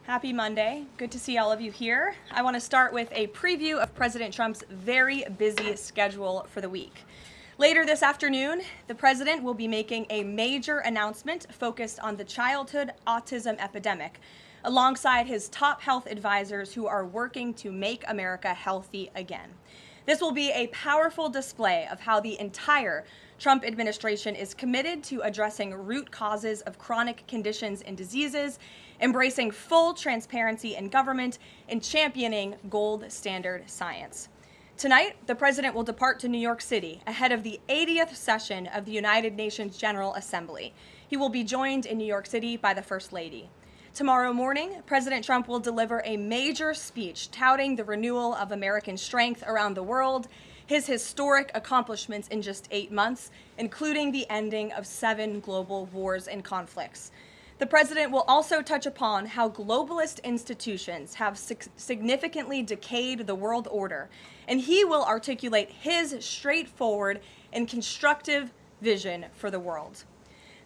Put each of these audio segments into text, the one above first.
Happy Monday. Good to see all of you here. I want to start with a preview of President Trump's very busy schedule for the week. Later this afternoon, the president will be making a major announcement focused on the childhood autism epidemic, alongside his top health advisors who are working to make America healthy again. This will be a powerful display of how the entire Trump administration is committed to addressing root causes of chronic conditions and diseases, embracing full transparency in government, and championing gold standard science. Tonight, the president will depart to New York City ahead of the 80th session of the United Nations General Assembly. He will be joined in New York City by the First Lady. Tomorrow morning, President Trump will deliver a major speech touting the renewal of American strength around the world, his historic accomplishments in just 8 months, including the ending of 7 global wars and conflicts. The president will also touch upon how globalist institutions have significantly decayed the world order, and he will articulate his straightforward and constructive vision for the world.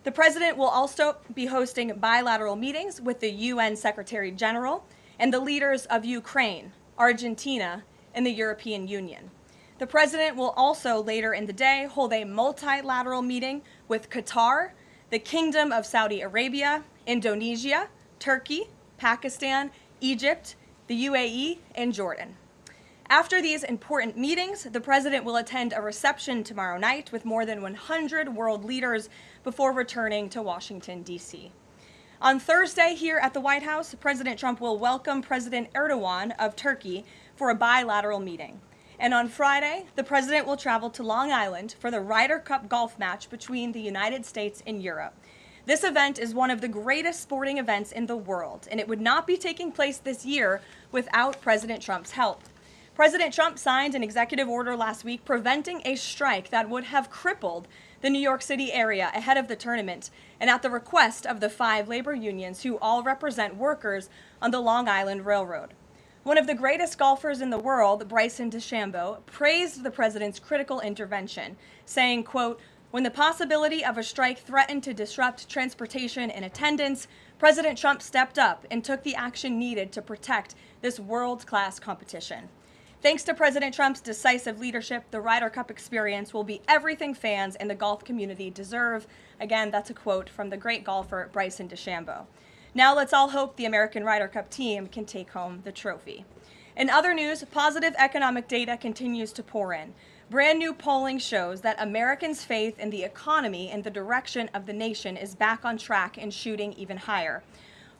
The president will also be hosting bilateral meetings with the UN Secretary General and the leaders of Ukraine, Argentina, and the European Union. The president will also later in the day hold a multilateral meeting with Qatar, the Kingdom of Saudi Arabia, Indonesia, Turkey, Pakistan, Egypt, the UAE, and Jordan. After these important meetings, the president will attend a reception tomorrow night with more than 100 world leaders before returning to Washington, D.C. On Thursday here at the White House, President Trump will welcome President Erdogan of Turkey for a bilateral meeting. And on Friday, the president will travel to Long Island for the Ryder Cup golf match between the United States and Europe. This event is one of the greatest sporting events in the world, and it would not be taking place this year without President Trump's help. President Trump signed an executive order last week preventing a strike that would have crippled the New York City area ahead of the tournament, and at the request of the 5 labor unions who all represent workers on the Long Island Railroad. One of the greatest golfers in the world, Bryson DeChambeau, praised the president's critical intervention, saying, quote, "When the possibility of a strike threatened to disrupt transportation and attendance, President Trump stepped up and took the action needed to protect this world-class competition." Thanks to President Trump's decisive leadership, the Ryder Cup experience will be everything fans and the golf community deserve. Again, that's a quote from the great golfer Bryson DeChambeau. Now let's all hope the American Ryder Cup team can take home the trophy. In other news, positive economic data continues to pour in. Brand new polling shows that Americans' faith in the economy and the direction of the nation is back on track and shooting even higher.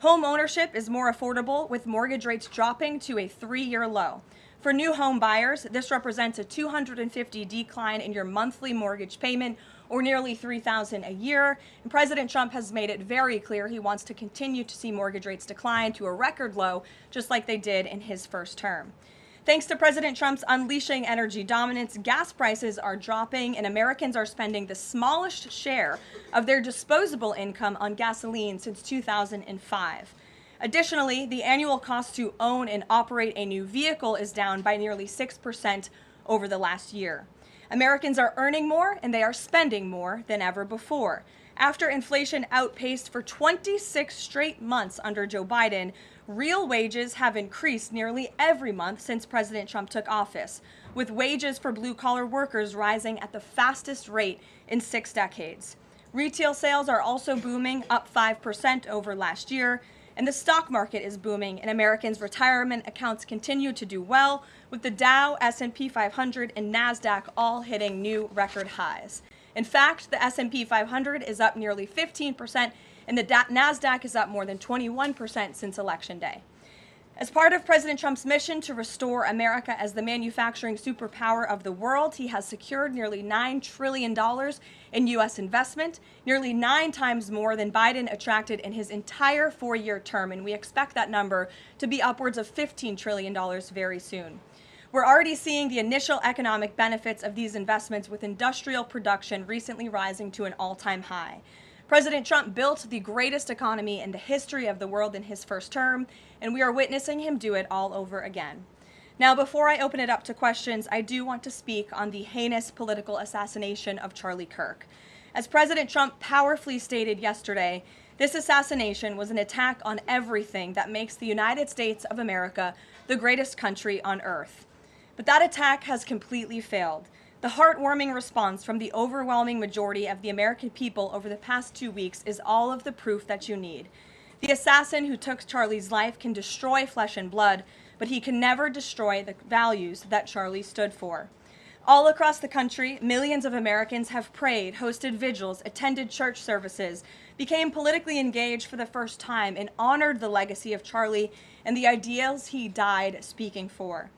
Home ownership is more affordable, with mortgage rates dropping to a 3-year low. For new home buyers, this represents a $250 decline in your monthly mortgage payment, or nearly $3,000 a year. And President Trump has made it very clear he wants to continue to see mortgage rates decline to a record low, just like they did in his first term. Thanks to President Trump's unleashing energy dominance, gas prices are dropping, and Americans are spending the smallest share of their disposable income on gasoline since 2005. Additionally, the annual cost to own and operate a new vehicle is down by nearly 6% over the last year. Americans are earning more and they are spending more than ever before. After inflation outpaced for 26 straight months under Joe Biden, real wages have increased nearly every month since President Trump took office, with wages for blue-collar workers rising at the fastest rate in 6 decades. Retail sales are also booming, up 5% over last year. And the stock market is booming, and Americans' retirement accounts continue to do well, with the Dow, S&P 500, and NASDAQ all hitting new record highs. In fact, the S&P 500 is up nearly 15%, and the NASDAQ is up more than 21% since Election Day. As part of President Trump's mission to restore America as the manufacturing superpower of the world, he has secured nearly $9 trillion in U.S. investment, nearly 9 times more than Biden attracted in his entire 4-year term, and we expect that number to be upwards of $15 trillion very soon. We're already seeing the initial economic benefits of these investments, with industrial production recently rising to an all-time high. President Trump built the greatest economy in the history of the world in his first term, and we are witnessing him do it all over again. Now, before I open it up to questions, I do want to speak on the heinous political assassination of Charlie Kirk. As President Trump powerfully stated yesterday, This assassination was an attack on everything that makes the United States of America the greatest country on earth. But that attack has completely failed. The heartwarming response from the overwhelming majority of the American people over the past 2 weeks is all of the proof that you need. The assassin who took Charlie's life can destroy flesh and blood, but he can never destroy the values that Charlie stood for. All across the country, millions of Americans have prayed, hosted vigils, attended church services, became politically engaged for the first time, and honored the legacy of Charlie and the ideals he died speaking for.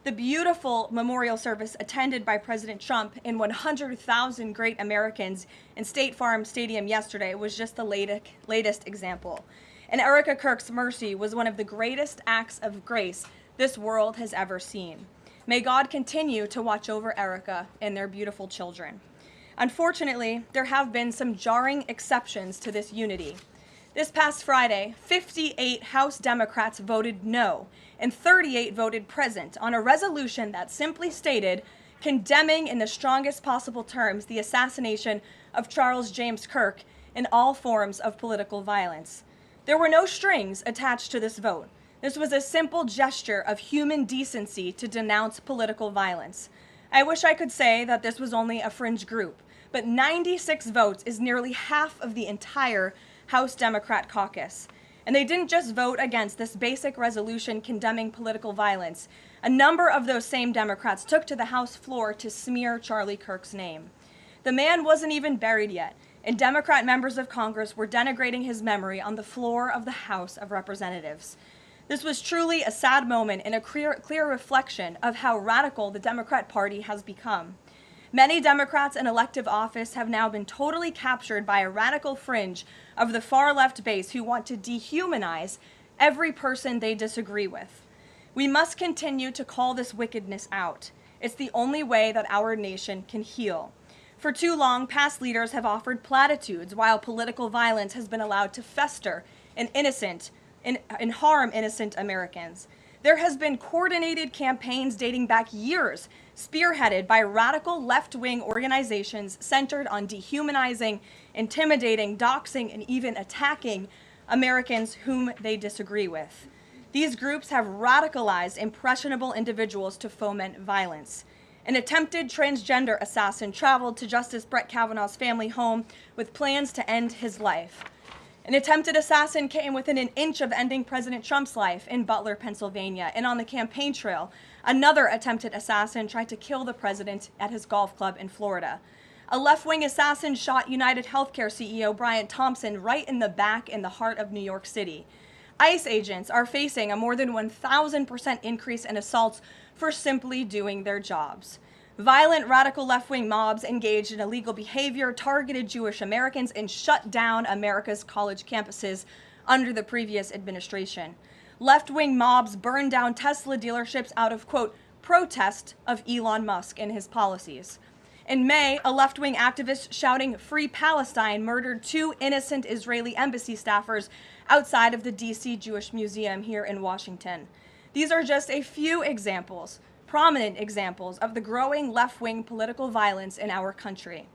The beautiful memorial service attended by President Trump and 100,000 great Americans in State Farm Stadium yesterday was just the latest example. And Erica Kirk's mercy was one of the greatest acts of grace this world has ever seen. May God continue to watch over Erica and their beautiful children. Unfortunately, there have been some jarring exceptions to this unity. This past Friday, 58 House Democrats voted no, and 38 voted present on a resolution that simply stated, condemning in the strongest possible terms the assassination of Charles James Kirk and all forms of political violence. There were no strings attached to this vote. This was a simple gesture of human decency to denounce political violence. I wish I could say that this was only a fringe group, but 96 votes is nearly half of the entire House Democrat caucus. And they didn't just vote against this basic resolution condemning political violence. A number of those same Democrats took to the House floor to smear Charlie Kirk's name. The man wasn't even buried yet, and Democrat members of Congress were denigrating his memory on the floor of the House of Representatives. This was truly a sad moment and a clear reflection of how radical the Democrat Party has become. Many Democrats in elective office have now been totally captured by a radical fringe of the far left base who want to dehumanize every person they disagree with. We must continue to call this wickedness out. It's the only way that our nation can heal. For too long, past leaders have offered platitudes while political violence has been allowed to fester and harm innocent Americans. There has been coordinated campaigns dating back years, spearheaded by radical left-wing organizations centered on dehumanizing, intimidating, doxing, and even attacking Americans whom they disagree with. These groups have radicalized impressionable individuals to foment violence. An attempted transgender assassin traveled to Justice Brett Kavanaugh's family home with plans to end his life. An attempted assassin came within an inch of ending President Trump's life in Butler, Pennsylvania, and on the campaign trail, another attempted assassin tried to kill the president at his golf club in Florida. A left-wing assassin shot United Healthcare CEO Brian Thompson right in the back in the heart of New York City. ICE agents are facing a more than 1,000% increase in assaults for simply doing their jobs. Violent radical left-wing mobs engaged in illegal behavior, targeted Jewish Americans, and shut down America's college campuses under the previous administration. Left-wing mobs burned down Tesla dealerships out of, quote, protest of Elon Musk and his policies. In May, a left-wing activist shouting "Free Palestine" murdered 2 innocent Israeli embassy staffers outside of the D.C. Jewish Museum here in Washington. These are just a few examples, prominent examples of the growing left-wing political violence in our country.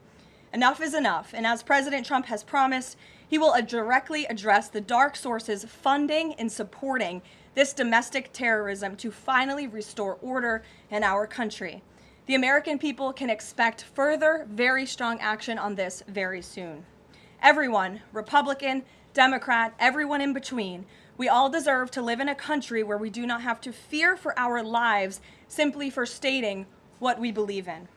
Enough is enough, and as President Trump has promised, he will directly address the dark sources funding and supporting this domestic terrorism to finally restore order in our country. The American people can expect further, very strong action on this very soon. Everyone, Republican, Democrat, everyone in between, we all deserve to live in a country where we do not have to fear for our lives simply for stating what we believe in.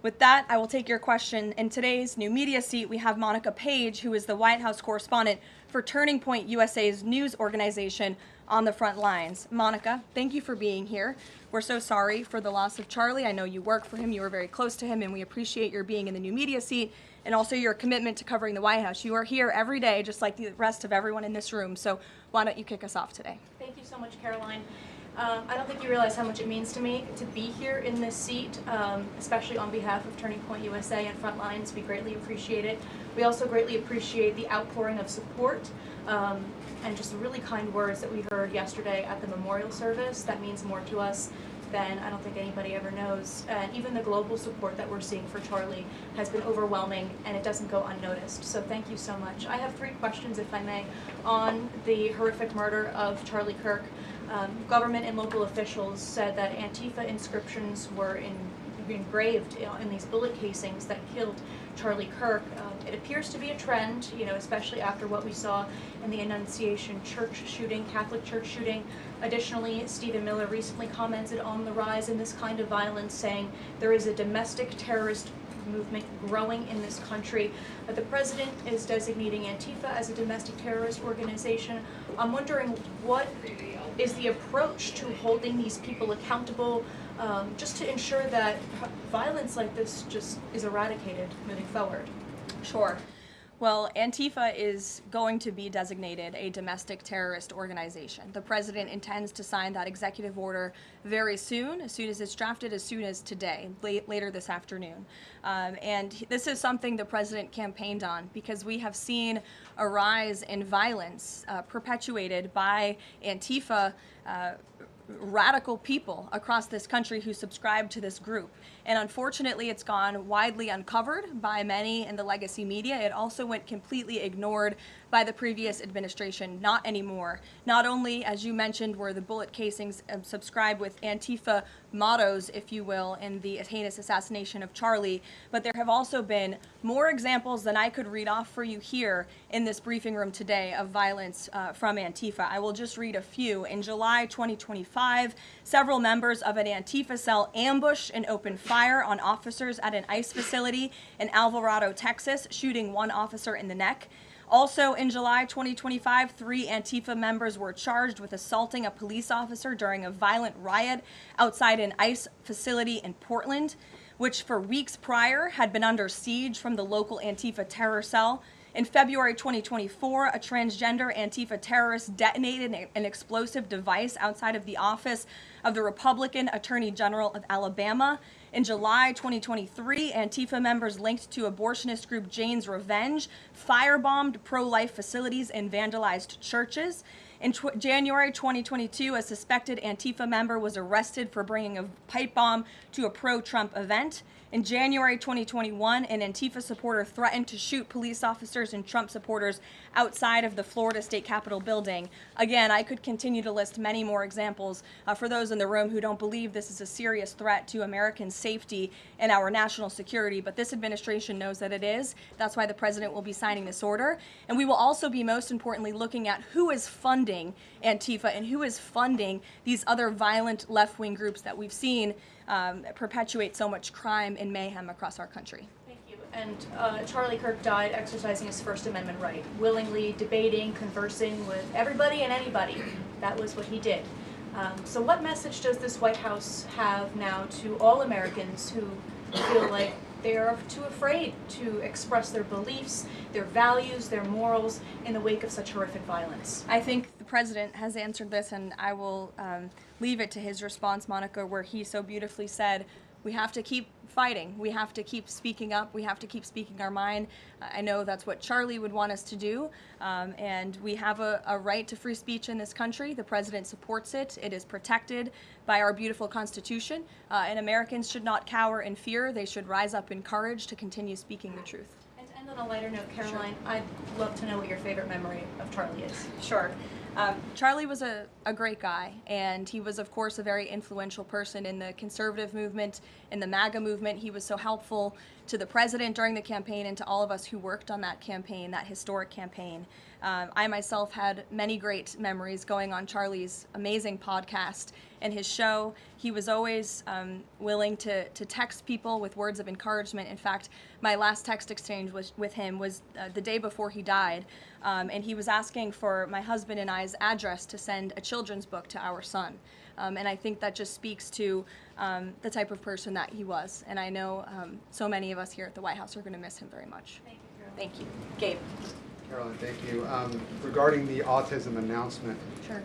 With that, I will take your question. In today's new media seat, we have Monica Page, who is the White House correspondent for Turning Point USA's news organization, on the front lines. Monica, thank you for being here. We're so sorry for the loss of Charlie. I know you work for him, you were very close to him, and we appreciate your being in the new media seat and also your commitment to covering the White House. You are here every day, just like the rest of everyone in this room. So why don't you kick us off today? Thank you so much, Karoline. I don't think you realize how much it means to me to be here in this seat, especially on behalf of Turning Point USA and Frontlines. We greatly appreciate it. We also greatly appreciate the outpouring of support and just the really kind words that we heard yesterday at the memorial service. That means more to us been, I don't think anybody ever knows. And even the global support that we're seeing for Charlie has been overwhelming, and it doesn't go unnoticed. So thank you so much. I have 3 questions, if I may, on the horrific murder of Charlie Kirk. Government and local officials said that Antifa inscriptions were engraved in these bullet casings that killed Charlie Kirk. It appears to be a trend, especially after what we saw in the Annunciation Church shooting, Catholic Church shooting. Additionally, Stephen Miller recently commented on the rise in this kind of violence, saying there is a domestic terrorist movement growing in this country. The president is designating Antifa as a domestic terrorist organization. I'm wondering, what is the approach to holding these people accountable, just to ensure that violence like this just is eradicated moving forward? Sure. Well, Antifa is going to be designated a domestic terrorist organization. The president intends to sign that executive order very soon as it's drafted, as soon as today, later this afternoon. And this is something the president campaigned on, because we have seen a rise in violence perpetuated by Antifa radical people across this country who subscribe to this group. And unfortunately, it's gone widely uncovered by many in the legacy media. It also went completely ignored by the previous administration. Not anymore. Not only, as you mentioned, were the bullet casings subscribed with Antifa mottos, if you will, in the heinous assassination of Charlie, but there have also been more examples than I could read off for you here in this briefing room today of violence from Antifa. I will just read a few. In July 2025, several members of an Antifa cell ambushed and opened fire on officers at an ICE facility in Alvarado, Texas, shooting one officer in the neck. Also in July 2025, 3 Antifa members were charged with assaulting a police officer during a violent riot outside an ICE facility in Portland, which for weeks prior had been under siege from the local Antifa terror cell. In February 2024, a transgender Antifa terrorist detonated an explosive device outside of the office of the Republican Attorney General of Alabama. In July 2023, Antifa members linked to abortionist group Jane's Revenge firebombed pro-life facilities and vandalized churches. In January 2022, a suspected Antifa member was arrested for bringing a pipe bomb to a pro-Trump event. In January 2021, an Antifa supporter threatened to shoot police officers and Trump supporters outside of the Florida State Capitol building. Again, I could continue to list many more examples for those in the room who don't believe this is a serious threat to American safety and our national security, but this administration knows that it is. That's why the president will be signing this order. And we will also be, most importantly, looking at who is funding Antifa and who is funding these other violent left-wing groups that we've seen perpetuate so much crime and mayhem across our country. Thank you. And Charlie Kirk died exercising his First Amendment right, willingly debating, conversing with everybody and anybody. That was what he did. So what message does this White House have now to all Americans who feel like they are too afraid to express their beliefs, their values, their morals in the wake of such horrific violence? I think the president has answered this, and I will leave it to his response, Monica, where he so beautifully said, we have to keep fighting. We have to keep speaking up. We have to keep speaking our mind. I know that's what Charlie would want us to do, and we have a right to free speech in this country. The president supports it. It is protected by our beautiful Constitution, and Americans should not cower in fear. They should rise up in courage to continue speaking the truth. And to end on a lighter note, Karoline, sure. I'd love to know what your favorite memory of Charlie is. Sure. Charlie was a great guy, and he was, of course, a very influential person in the conservative movement, in the MAGA movement. He was so helpful to the president during the campaign and to all of us who worked on that campaign, that historic campaign. I myself had many great memories going on Charlie's amazing podcast and his show. He was always willing to text people with words of encouragement. In fact, my last text exchange with him was the day before he died, and he was asking for my husband and I's address to send a children's book to our son. And I think that just speaks to the type of person that he was. And I know so many of us here at the White House are going to miss him very much. Thank you, Karoline. Thank you. Gabe. Karoline, thank you. Regarding the autism announcement, Sure.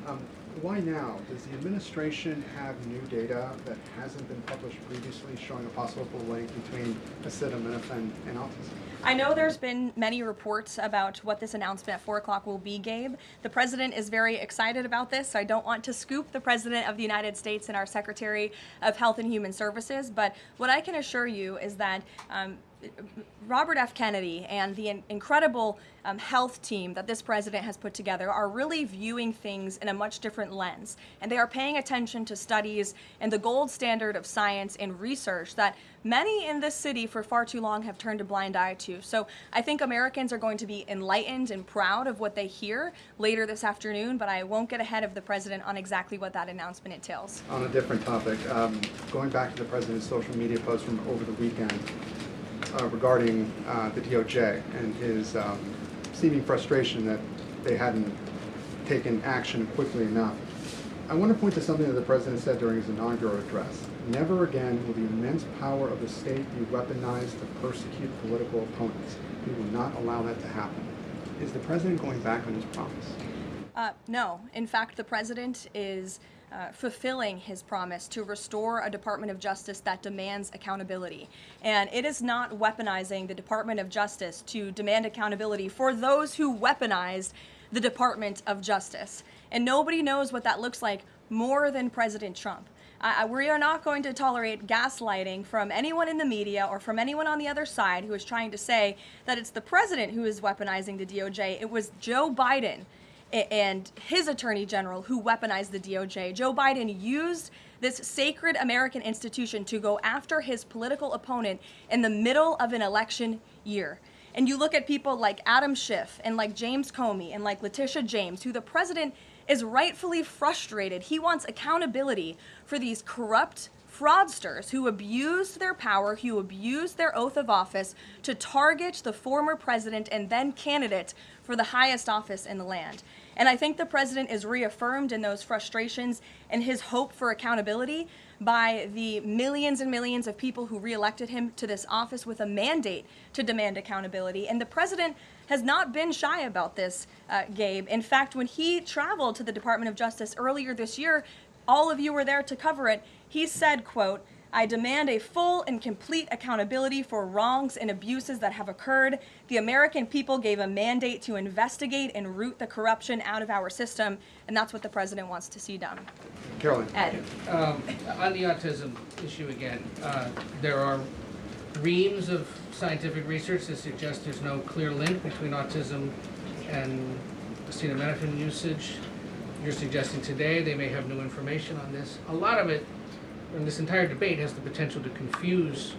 Why now? Does the administration have new data that hasn't been published previously showing a possible link between acetaminophen and autism? I know there's been many reports about what this announcement at 4 o'clock will be, Gabe. The president is very excited about this, so I don't want to scoop the president of the United States and our Secretary of Health and Human Services, but what I can assure you is that Robert F. Kennedy and the incredible health team that this president has put together are really viewing things in a much different lens. And they are paying attention to studies and the gold standard of science and research that many in this city for far too long have turned a blind eye to. So I think Americans are going to be enlightened and proud of what they hear later this afternoon, but I won't get ahead of the president on exactly what that announcement entails. On a different topic, going back to the president's social media post from over the weekend, regarding the DOJ and his seeming frustration that they hadn't taken action quickly enough. I want to point to something that the president said during his inaugural address. Never again will the immense power of the state be weaponized to persecute political opponents. We will not allow that to happen. Is the president going back on his promise? No. In fact, the president is fulfilling his promise to restore a Department of Justice that demands accountability. And it is not weaponizing the Department of Justice to demand accountability for those who weaponized the Department of Justice. And nobody knows what that looks like more than President Trump. We are not going to tolerate gaslighting from anyone in the media or from anyone on the other side who is trying to say that it's the president who is weaponizing the DOJ. It was Joe Biden and his attorney general who weaponized the DOJ. Joe Biden used this sacred American institution to go after his political opponent in the middle of an election year. And you look at people like Adam Schiff and like James Comey and like Letitia James, who the president is rightfully frustrated. He wants accountability for these corrupt fraudsters who abused their power, who abused their oath of office to target the former president and then candidate for the highest office in the land. And I think the president is reaffirmed in those frustrations and his hope for accountability by the millions and millions of people who reelected him to this office with a mandate to demand accountability. And the president has not been shy about this, Gabe. In fact, when he traveled to the Department of Justice earlier this year, all of you were there to cover it. He said, quote, "I demand a full and complete accountability for wrongs and abuses that have occurred. The American people gave a mandate to investigate and root the corruption out of our system," and that's what the president wants to see done. Karoline. Ed. On the autism issue again, there are reams of scientific research that suggests there's no clear link between autism and acetaminophen usage. You're suggesting today they may have new information on this. A lot of it, and this entire debate, has the potential to confuse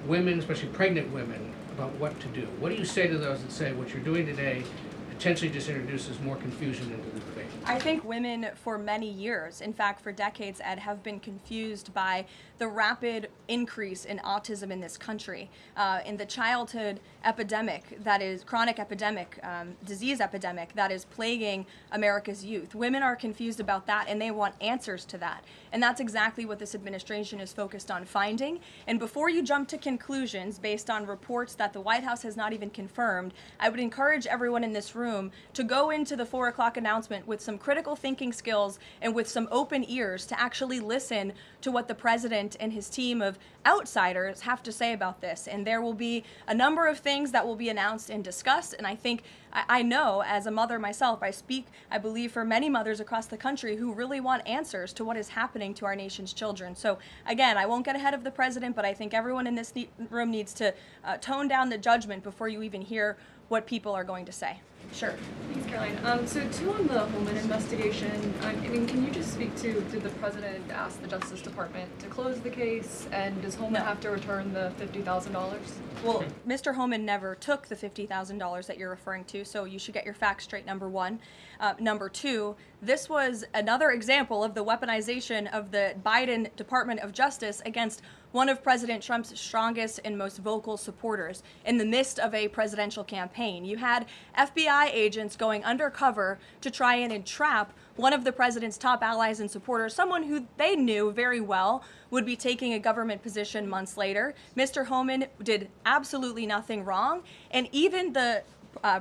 women, especially pregnant women, about what to do. What do you say to those that say what you're doing today potentially just introduces more confusion into the debate? I think women for many years, in fact for decades, Ed, have been confused by the rapid increase in autism in this country, in the childhood epidemic that is chronic epidemic, disease epidemic that is plaguing America's youth. Women are confused about that and they want answers to that. And that's exactly what this administration is focused on finding. And before you jump to conclusions based on reports that the White House has not even confirmed, I would encourage everyone in this room to go into the 4 o'clock announcement with some critical thinking skills and with some open ears to actually listen to what the president and his team of outsiders have to say about this. And there will be a number of things that will be announced and discussed. And I think, I know as a mother myself, I speak, I believe, for many mothers across the country who really want answers to what is happening to our nation's children. So again, I won't get ahead of the president, but I think everyone in this room needs to tone down the judgment before you even hear what people are going to say. Sure. Thanks, Caroline. So too on the Holman investigation, I mean, can you just speak to, did the president ask the Justice Department to close the case, and does Holman have to return the $50,000? Well, Mr. Holman never took the $50,000 that you're referring to, so you should get your facts straight, number one. Number two, this was another example of the weaponization of the Biden Department of Justice against one of President Trump's strongest and most vocal supporters in the midst of a presidential campaign. You had FBI agents going undercover to try and entrap one of the president's top allies and supporters, someone who they knew very well would be taking a government position months later. Mr. Holman did absolutely nothing wrong, and even the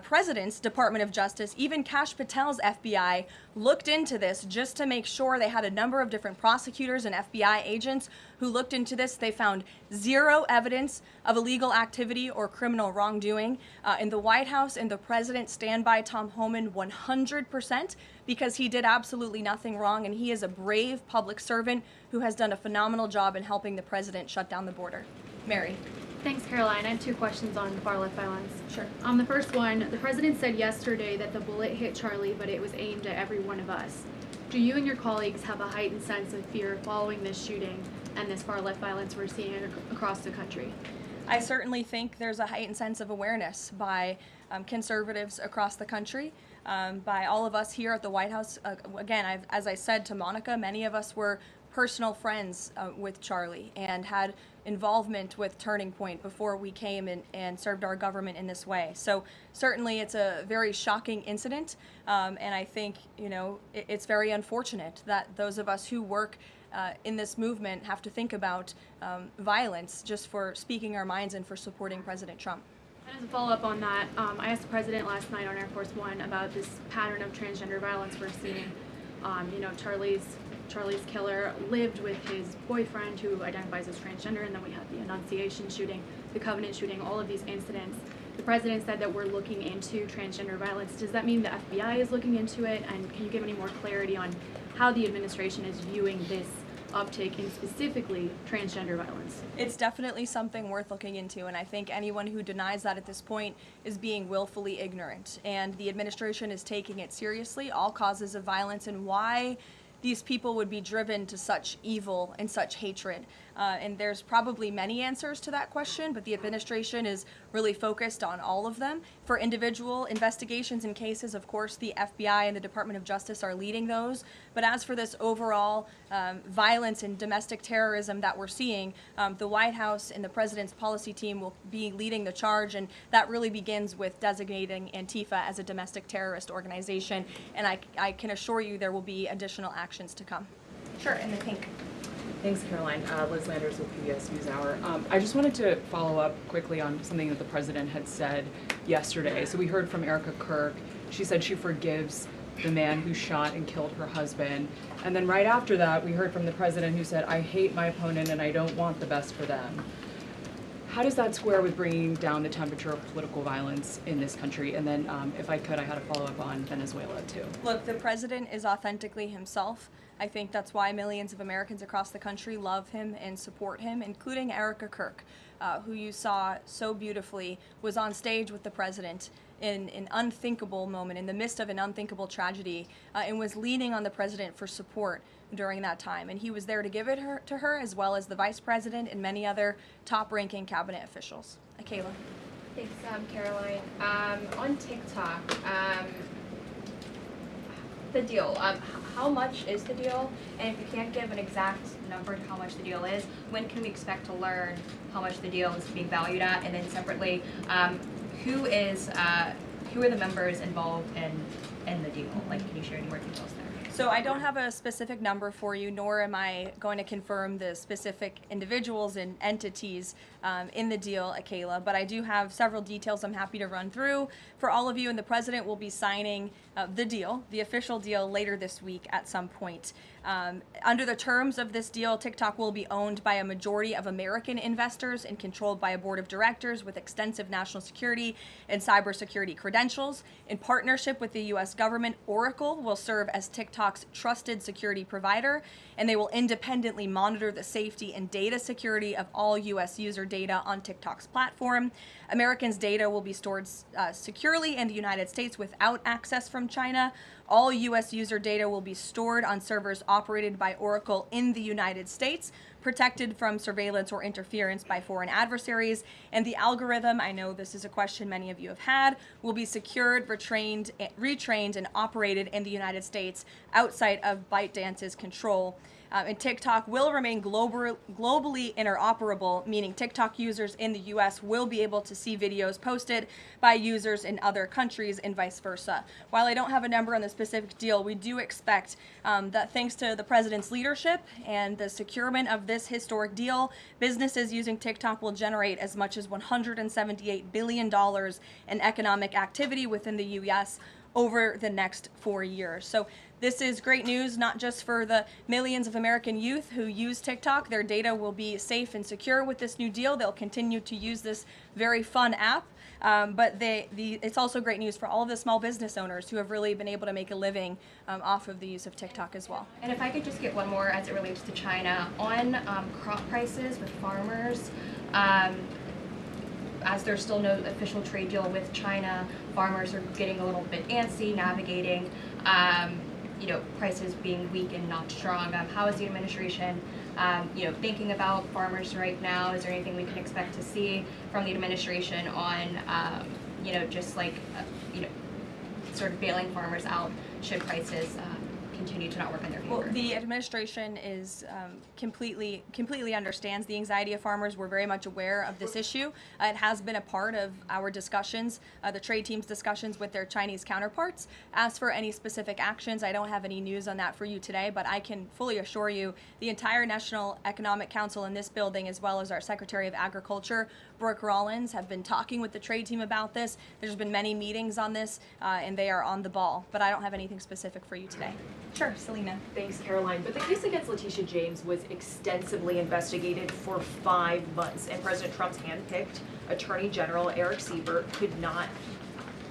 president's Department of Justice, even Kash Patel's FBI, looked into this just to make sure. They had a number of different prosecutors and FBI agents who looked into this. They found zero evidence of illegal activity or criminal wrongdoing in the White House, and the president stand by Tom Homan 100% because he did absolutely nothing wrong, and he is a brave public servant who has done a phenomenal job in helping the president shut down the border. Mary. Thanks, Caroline. I have two questions on far-left violence. Sure. The first one, the president said yesterday that the bullet hit Charlie, but it was aimed at every one of us. Do you and your colleagues have a heightened sense of fear following this shooting and this far-left violence we're seeing across the country? I certainly think there's a heightened sense of awareness by conservatives across the country, by all of us here at the White House. Again, as I said to Monica, many of us were personal friends with Charlie and had involvement with Turning Point before we came and served our government in this way. So certainly it's a very shocking incident, and I think, it's very unfortunate that those of us who work in this movement have to think about violence just for speaking our minds and for supporting President Trump. And as a follow-up on that, I asked the president last night on Air Force One about this pattern of transgender violence we're seeing. Charlie's killer lived with his boyfriend who identifies as transgender, and then we had the Annunciation shooting, the Covenant shooting, all of these incidents. The president said that we're looking into transgender violence. Does that mean the FBI is looking into it? And can you give any more clarity on how the administration is viewing this uptick in specifically transgender violence? It's definitely something worth looking into, and I think anyone who denies that at this point is being willfully ignorant. And the administration is taking it seriously, all causes of violence, and why these people would be driven to such evil and such hatred. And there's probably many answers to that question, but the administration is really focused on all of them. For individual investigations and cases, of course, the FBI and the Department of Justice are leading those. But as for this overall violence and domestic terrorism that we're seeing, the White House and the president's policy team will be leading the charge, and that really begins with designating Antifa as a domestic terrorist organization. And I can assure you there will be additional actions to come. Sure, in the pink. Thanks, Caroline. Liz Landers with PBS NewsHour. I just wanted to follow up quickly on something that the president had said yesterday. So we heard from Erica Kirk. She said she forgives the man who shot and killed her husband. And then right after that, we heard from the president who said, I hate my opponent and I don't want the best for them. How does that square with bringing down the temperature of political violence in this country? And then, if I could, I had a follow-up on Venezuela, too. Look, the president is authentically himself. I think that's why millions of Americans across the country love him and support him, including Erica Kirk, who you saw so beautifully was on stage with the president in an unthinkable moment, in the midst of an unthinkable tragedy, and was leaning on the president for support during that time. And he was there to give it to her, as well as the vice president and many other top-ranking cabinet officials. Kayla. Thanks, Caroline. On TikTok, the deal. How much is the deal? And if you can't give an exact number to how much the deal is, when can we expect to learn how much the deal is being valued at? And then separately, who are the members involved in the deal? Like, can you share any more details there? So I don't have a specific number for you, nor am I going to confirm the specific individuals and entities in the deal, Kayla, but I do have several details I'm happy to run through for all of you, and the president will be signing the deal, the official deal, later this week at some point. Under the terms of this deal, TikTok will be owned by a majority of American investors and controlled by a board of directors with extensive national security and cybersecurity credentials. In partnership with the U.S. government, Oracle will serve as TikTok's trusted security provider, and they will independently monitor the safety and data security of all U.S. user data on TikTok's platform. Americans' data will be stored securely in the United States without access from China. All U.S. user data will be stored on servers operated by Oracle in the United States, protected from surveillance or interference by foreign adversaries. And the algorithm, I know this is a question many of you have had, will be secured, retrained, and operated in the United States outside of ByteDance's control. And TikTok will remain globally interoperable, meaning TikTok users in the U.S. will be able to see videos posted by users in other countries and vice versa. While I don't have a number on the specific specific deal, we do expect that thanks to the president's leadership and the securement of this historic deal, businesses using TikTok will generate as much as $178 billion in economic activity within the U.S. over the next 4 years. So this is great news, not just for the millions of American youth who use TikTok. Their data will be safe and secure with this new deal. They'll continue to use this very fun app. But it's also great news for all of the small business owners who have really been able to make a living off of the use of TikTok as well. And if I could just get one more as it relates to China, on crop prices with farmers, as there's still no official trade deal with China, farmers are getting a little bit antsy navigating, prices being weak and not strong. How is the administration, thinking about farmers right now? Is there anything we can expect to see from the administration on, sort of bailing farmers out should prices continue to not work in their favor? Well, the administration is completely understands the anxiety of farmers. We're very much aware of this issue. It has been a part of our discussions, the trade team's discussions with their Chinese counterparts. As for any specific actions, I don't have any news on that for you today, but I can fully assure you the entire National Economic Council in this building, as well as our Secretary of Agriculture, Brooke Rollins, have been talking with the trade team about this. There's been many meetings on this, and they are on the ball, but I don't have anything specific for you today. Sure, Selena. Thanks, Caroline. But the case against Letitia James was extensively investigated for 5 months, and President Trump's handpicked Attorney General Eric Siebert could not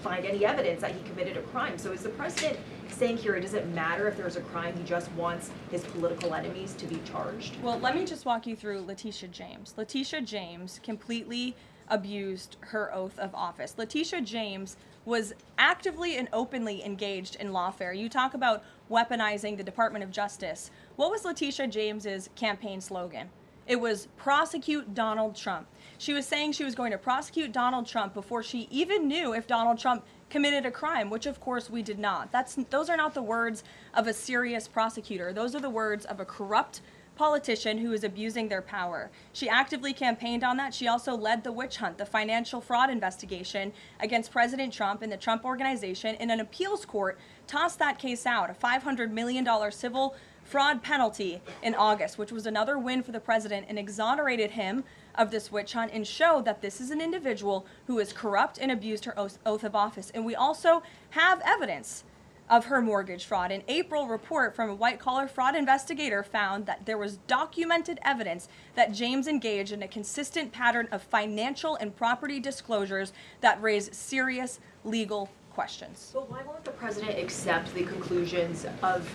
find any evidence that he committed a crime. So is the president saying here it doesn't matter if there's a crime, he just wants his political enemies to be charged? Well, let me just walk you through Letitia James. Letitia James completely abused her oath of office. Letitia James was actively and openly engaged in lawfare. You talk about weaponizing the Department of Justice. What was Letitia James's campaign slogan? It was prosecute Donald Trump. She was saying she was going to prosecute Donald Trump before she even knew if Donald Trump committed a crime, which of course we did not. Those are not the words of a serious prosecutor. Those are the words of a corrupt politician who is abusing their power. She actively campaigned on that. She also led the witch hunt, the financial fraud investigation against President Trump and the Trump Organization, and an appeals court tossed that case out, a $500 million civil fraud penalty in August, which was another win for the president and exonerated him of this witch hunt and showed that this is an individual who is corrupt and abused her oath of office. And we also have evidence of her mortgage fraud. An April report from a white-collar fraud investigator found that there was documented evidence that James engaged in a consistent pattern of financial and property disclosures that raise serious legal questions. But why won't the president accept the conclusions of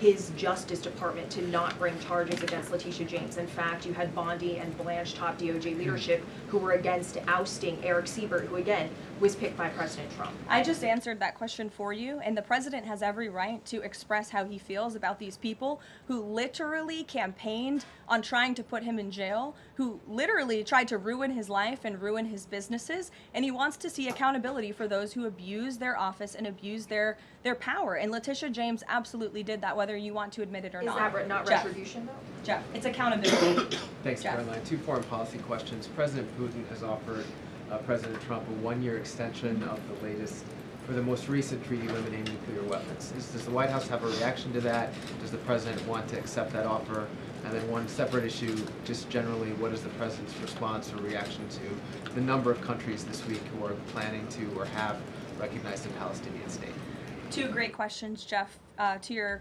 his Justice Department to not bring charges against Letitia James? In fact, you had Bondi and Blanche top DOJ leadership who were against ousting Eric Siebert, who again was picked by President Trump. I just answered that question for you, and the president has every right to express how he feels about these people who literally campaigned on trying to put him in jail, who literally tried to ruin his life and ruin his businesses, and he wants to see accountability for those who abuse their office and abuse their power. And Letitia James absolutely did that, whether you want to admit it or not. Is that not Jeff. retribution, though? Jeff, it's accountability. Thanks, Jeff. Caroline. 2 foreign policy questions. President Putin has offered President Trump a 1-year extension of the most recent treaty limiting nuclear weapons. Does the White House have a reaction to that? Does the president want to accept that offer? And then one separate issue, just generally, what is the president's response or reaction to the number of countries this week who are planning to or have recognized a Palestinian state? 2 great questions, Jeff. To your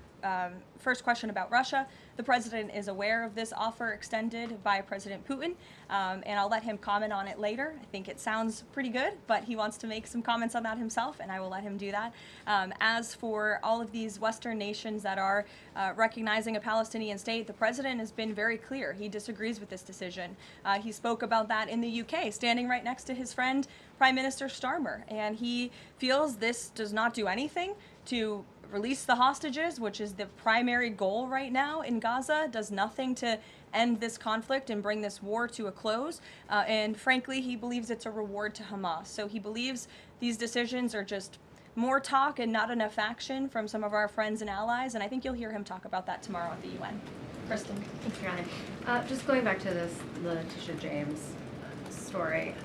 first question about Russia, the president is aware of this offer extended by President Putin, and I'll let him comment on it later. I think it sounds pretty good, but he wants to make some comments on that himself, and I will let him do that. As for all of these Western nations that are recognizing a Palestinian state, the president has been very clear. He disagrees with this decision. He spoke about that in the UK, standing right next to his friend, Prime Minister Starmer, and he feels this does not do anything to release the hostages, which is the primary goal right now in Gaza, does nothing to end this conflict and bring this war to a close. And frankly, he believes it's a reward to Hamas. So he believes these decisions are just more talk and not enough action from some of our friends and allies. And I think you'll hear him talk about that tomorrow at the UN. Kristen. Thanks, Caroline. Just going back to this Letitia James story.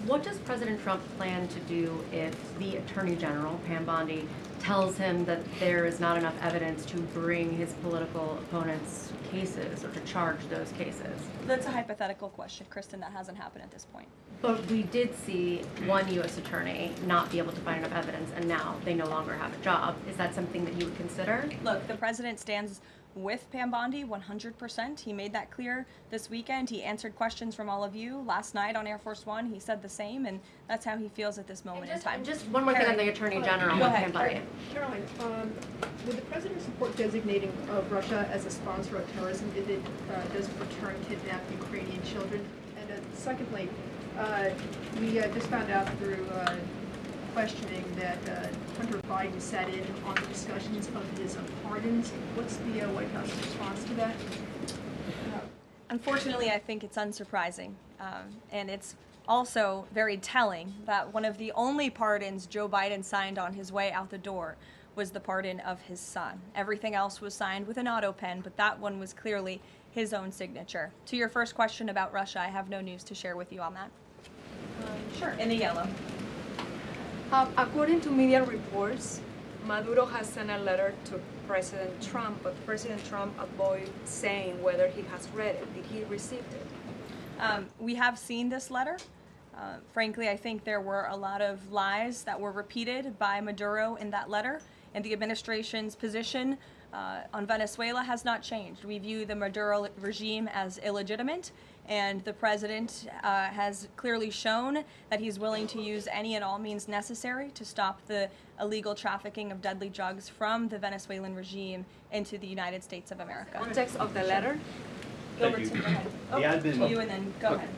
What does President Trump plan to do if the Attorney General, Pam Bondi, tells him that there is not enough evidence to bring his political opponents' cases or to charge those cases? That's a hypothetical question, Kristen. That hasn't happened at this point. But we did see one U.S. attorney not be able to find enough evidence, and now they no longer have a job. Is that something that you would consider? Look, the president stands with Pam Bondi 100%. He made that clear this weekend. He answered questions from all of you last night on Air Force One. He said the same, and that's how he feels at this moment in time. Just one more thing on the Attorney General. Go ahead. Pam Bondi. Caroline, would the president support designating Russia as a sponsor of terrorism if it doesn't return kidnapped Ukrainian children? And secondly, we just found out through questioning that Hunter Biden sat in on the discussions of his pardons. What's the White House response to that? Unfortunately, I think it's unsurprising, and it's also very telling that one of the only pardons Joe Biden signed on his way out the door was the pardon of his son. Everything else was signed with an auto pen, but that one was clearly his own signature. To your first question about Russia, I have no news to share with you on that. Sure, in the yellow. According to media reports, Maduro has sent a letter to President Trump, but President Trump avoided saying whether he has read it. Did he receive it? We have seen this letter. Frankly, I think there were a lot of lies that were repeated by Maduro in that letter, and the administration's position on Venezuela has not changed. We view the Maduro regime as illegitimate, and the president has clearly shown that he's willing to use any and all means necessary to stop the illegal trafficking of deadly drugs from the Venezuelan regime into the United States of America. Context of the letter? Gilbertson, go ahead. The admin. You and then go ahead.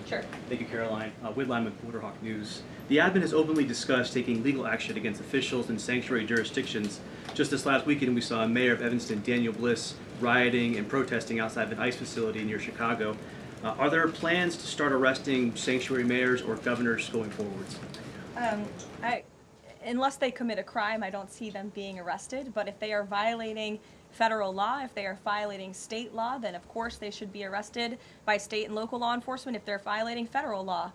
Sure. Thank you, Caroline. Whitline with Borderhawk News. The admin has openly discussed taking legal action against officials in sanctuary jurisdictions. Just this last weekend, we saw Mayor of Evanston, Daniel Bliss, rioting and protesting outside of an ICE facility near Chicago. Are there plans to start arresting sanctuary mayors or governors going forwards? Unless they commit a crime, I don't see them being arrested. But if they are violating federal law, if they are violating state law, then of course they should be arrested by state and local law enforcement. If they're violating federal law,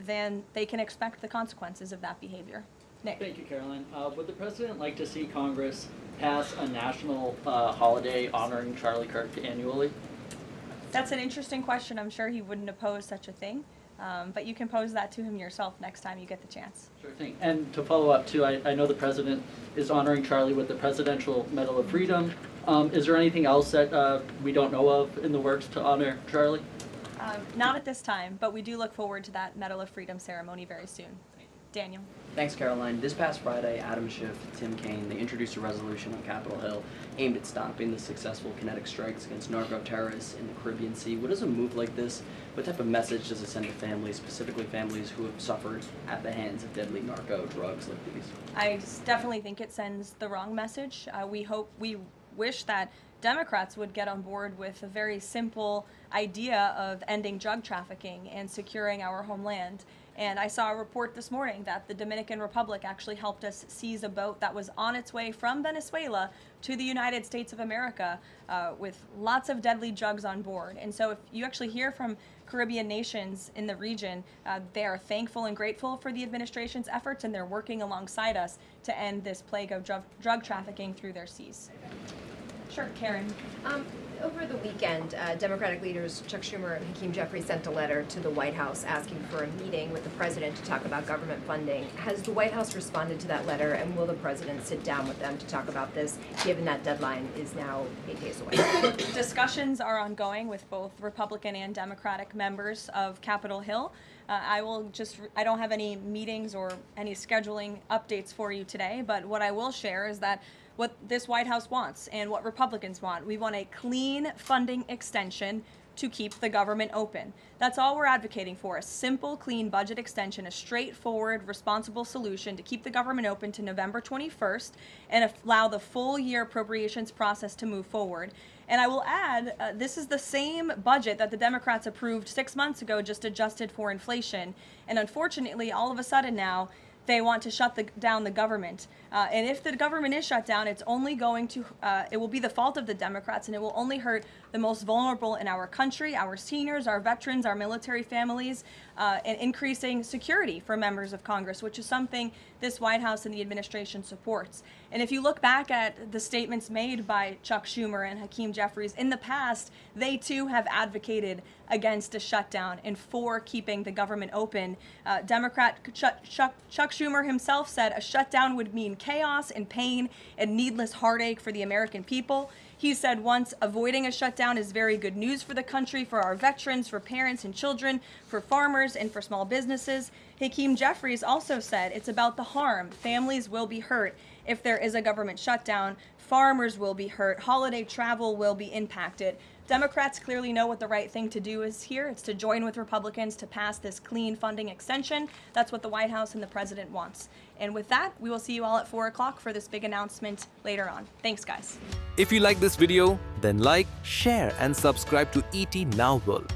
then they can expect the consequences of that behavior. Nick. Thank you, Caroline. Would the president like to see Congress pass a national holiday honoring Charlie Kirk annually? That's an interesting question. I'm sure he wouldn't oppose such a thing. But you can pose that to him yourself next time you get the chance. Sure thing. And to follow up too, I know the president is honoring Charlie with the Presidential Medal of Freedom. Is there anything else that we don't know of in the works to honor Charlie? Not at this time, but we do look forward to that Medal of Freedom ceremony very soon. Daniel. Thanks, Caroline. This past Friday, Adam Schiff, Tim Kaine, they introduced a resolution on Capitol Hill aimed at stopping the successful kinetic strikes against narco-terrorists in the Caribbean Sea. What does a move like this, what type of message does it send to families, specifically families who have suffered at the hands of deadly narco drugs like these? I definitely think it sends the wrong message. We wish that Democrats would get on board with a very simple idea of ending drug trafficking and securing our homeland. And I saw a report this morning that the Dominican Republic actually helped us seize a boat that was on its way from Venezuela to the United States of America with lots of deadly drugs on board. And so if you actually hear from Caribbean nations in the region, they are thankful and grateful for the administration's efforts, and they're working alongside us to end this plague of drug trafficking through their seas. Sure, Karen. Over the weekend, Democratic leaders Chuck Schumer and Hakeem Jeffries sent a letter to the White House asking for a meeting with the president to talk about government funding. Has the White House responded to that letter, and will the president sit down with them to talk about this, given that deadline is now 8 days away? Discussions are ongoing with both Republican and Democratic members of Capitol Hill. I don't have any meetings or any scheduling updates for you today, but what I will share is that what this White House wants and what Republicans want. We want a clean funding extension to keep the government open. That's all we're advocating for, a simple, clean budget extension, a straightforward, responsible solution to keep the government open to November 21st and allow the full year appropriations process to move forward. And I will add, this is the same budget that the Democrats approved 6 months ago, just adjusted for inflation. And unfortunately, all of a sudden now, They want to shut down the government. And if the government is shut down, it's only going to, it will be the fault of the Democrats, and it will only hurt the most vulnerable in our country, our seniors, our veterans, our military families, and increasing security for members of Congress, which is something this White House and the administration supports. And if you look back at the statements made by Chuck Schumer and Hakeem Jeffries in the past, they too have advocated against a shutdown and for keeping the government open. Democrat Chuck Schumer himself said a shutdown would mean chaos and pain and needless heartache for the American people. He said once, avoiding a shutdown is very good news for the country, for our veterans, for parents and children, for farmers, and for small businesses. Hakeem Jeffries also said it's about the harm. Families will be hurt if there is a government shutdown. Farmers will be hurt. Holiday travel will be impacted. Democrats clearly know what the right thing to do is here. It's to join with Republicans to pass this clean funding extension. That's what the White House and the president wants. And with that, we will see you all at 4 o'clock for this big announcement later on. Thanks, guys. If you like this video, then like, share, and subscribe to ET Now World.